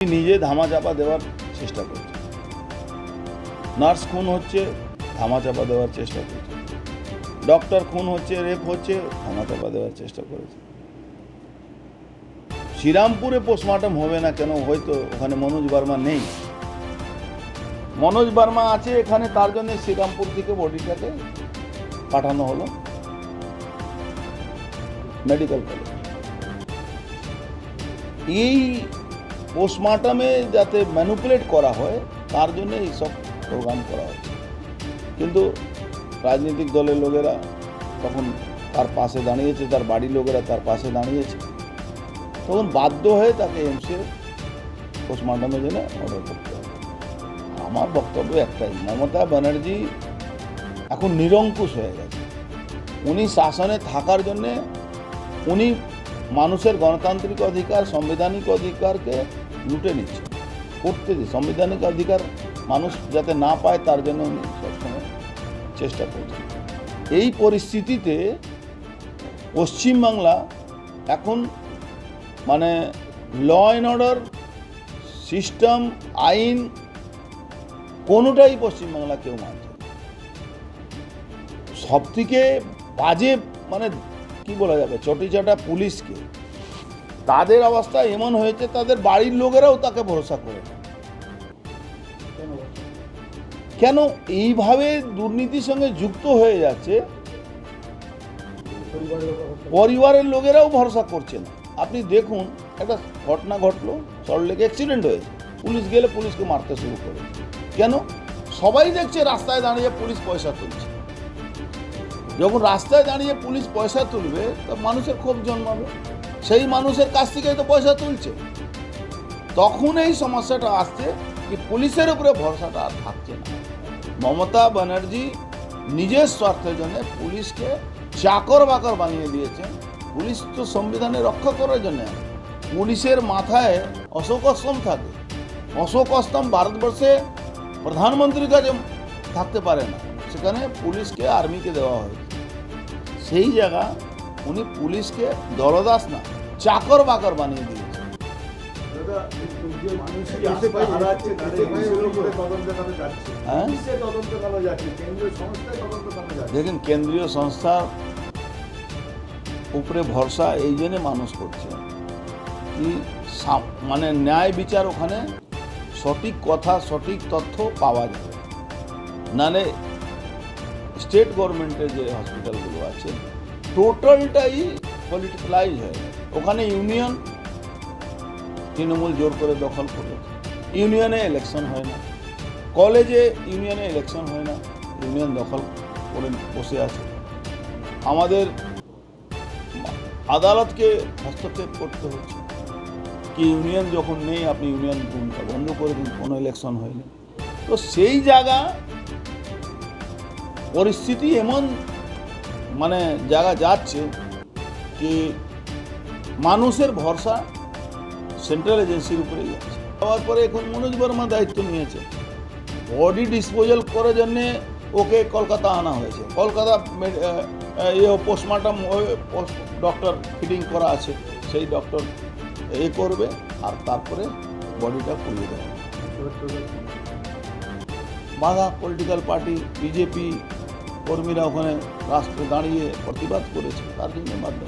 নিজে ধামাচাপা দেওয়ার চেষ্টা করছে, নার্স খুন হচ্ছে ধামাচাপা দেওয়ার চেষ্টা করছে, ডক্টর খুন হচ্ছে, রেপ হচ্ছে, ধামাচাপা দেওয়ার চেষ্টা করেছে। শ্রীরামপুরে পোস্টমর্টম হবে না কেন? হয়তো ওখানে মনোজ বার্মা নেই, মনোজ বার্মা আছে এখানে, তার জন্য শ্রীরামপুর থেকে বডিটাকে পাঠানো হলো মেডিকেল কলেজ। এই পোস্টমর্টমে যাতে ম্যানিপুলেট করা হয় তার জন্য এইসব প্রোগ্রাম করা হচ্ছে। কিন্তু রাজনৈতিক দলের লোকেরা তখন তার পাশে দাঁড়িয়েছে, তার বাড়ির লোকেরা তার পাশে দাঁড়িয়েছে, তখন বাধ্য হয়ে তাকে এমসে পোস্টমর্টমের জন্য অর্ডার করতে হবে। আমার বক্তব্য একটাই, মমতা ব্যানার্জি এখন নিরঙ্কুশ হয়ে গেছে। উনি শাসনে থাকার জন্যে উনি মানুষের গণতান্ত্রিক অধিকার, সাংবিধানিক অধিকারকে লুটে নিচ্ছে, করতে যে সাংবিধানিক অধিকার মানুষ যাতে না পায় তার জন্য উনি সবসময় চেষ্টা করছেন। এই পরিস্থিতিতে পশ্চিমবাংলা এখন মানে ল অ্যান্ড অর্ডার সিস্টেম, আইন কোনোটাই পশ্চিমবাংলা কেউ মানছে। সবথেকে বাজে মানে কি বলা যাবে, চটিচাটা পুলিশকে, তাদের অবস্থা এমন হয়েছে তাদের বাড়ির লোকেরাও তাকে ভরসা করে না। কেন এইভাবে দুর্নীতির সঙ্গে যুক্ত হয়ে যাচ্ছে, পরিবারের লোকেরাও ভরসা করছে না। আপনি দেখুন, একটা ঘটনা ঘটলো, সল্টলেকে অ্যাক্সিডেন্ট হয়েছে, পুলিশ গেলে পুলিশকে মারতে শুরু করে। কেন? সবাই দেখছে রাস্তায় দাঁড়িয়ে পুলিশ পয়সা তুলছে। যখন রাস্তায় দাঁড়িয়ে পুলিশ পয়সা তুলবে তো মানুষের ক্ষোভ জন্মাবে, সেই মানুষের কাছ থেকেই তো পয়সা তুলছে। তখন এই সমস্যাটা আসছে কি পুলিশের উপরে ভরসাটা আর থাকছে না। মমতা ব্যানার্জি নিজের স্বার্থের জন্য পুলিশকে চাকর বাকর বানিয়ে দিয়েছে। পুলিশ তো সংবিধানে রক্ষা করার জন্য। পুলিশের মাথায় অশোক স্তম্ভ থাকে, অশোক স্তম্ভ ভারতবর্ষে প্রধানমন্ত্রীর কাছে থাকতে পারে না, সেখানে পুলিশকে আর্মিকে দেওয়া হয়েছে। সেই জায়গা উনি পুলিশকে দলদাস না চাকর বাকর বানিয়ে দিয়েছে। দেখেন, কেন্দ্রীয় সংস্থার উপরে ভরসা এই জন্য মানুষ করছে কি মানে ন্যায় বিচার ওখানে সঠিক কথা, সঠিক তথ্য পাওয়া যাবে। নালে স্টেট গভর্নমেন্টের যে হসপিটালগুলো আছে টোটালটাই পলিটিক্যালাইজ হয়ে যায়। ওখানে ইউনিয়ন তৃণমূল জোর করে দখল করেছে, ইউনিয়নে ইলেকশন হয় না, কলেজে ইউনিয়নে ইলেকশন হয় না, ইউনিয়ন দখল করে বসে আছে। আমাদের আদালতকে হস্তক্ষেপ করতে হচ্ছে কি ইউনিয়ন যখন নেই আপনি ইউনিয়ন বন্ধ করে দিন, কোনো ইলেকশন হয়নি। তো সেই জায়গা পরিস্থিতি এমন মানে জায়গা যাচ্ছে কি মানুষের ভরসা সেন্ট্রাল এজেন্সির উপরেই যাচ্ছে। হওয়ার পরে এখন মনোজ বর্মা দায়িত্ব নিয়েছে, বডি ডিসপোজাল করার জন্যে ওকে কলকাতা আনা হয়েছে। কলকাতা পোস্টমর্টম ডক্টর ফিটিং করা আছে, সেই ডক্টর করবে আর তারপরে বডিটা পুড়িয়ে দেওয়া। বাধা পলিটিক্যাল পার্টি, বিজেপি কর্মীরা ওখানে রাস্তায় দাঁড়িয়ে প্রতিবাদ করেছে, তার জন্য বাধ্য।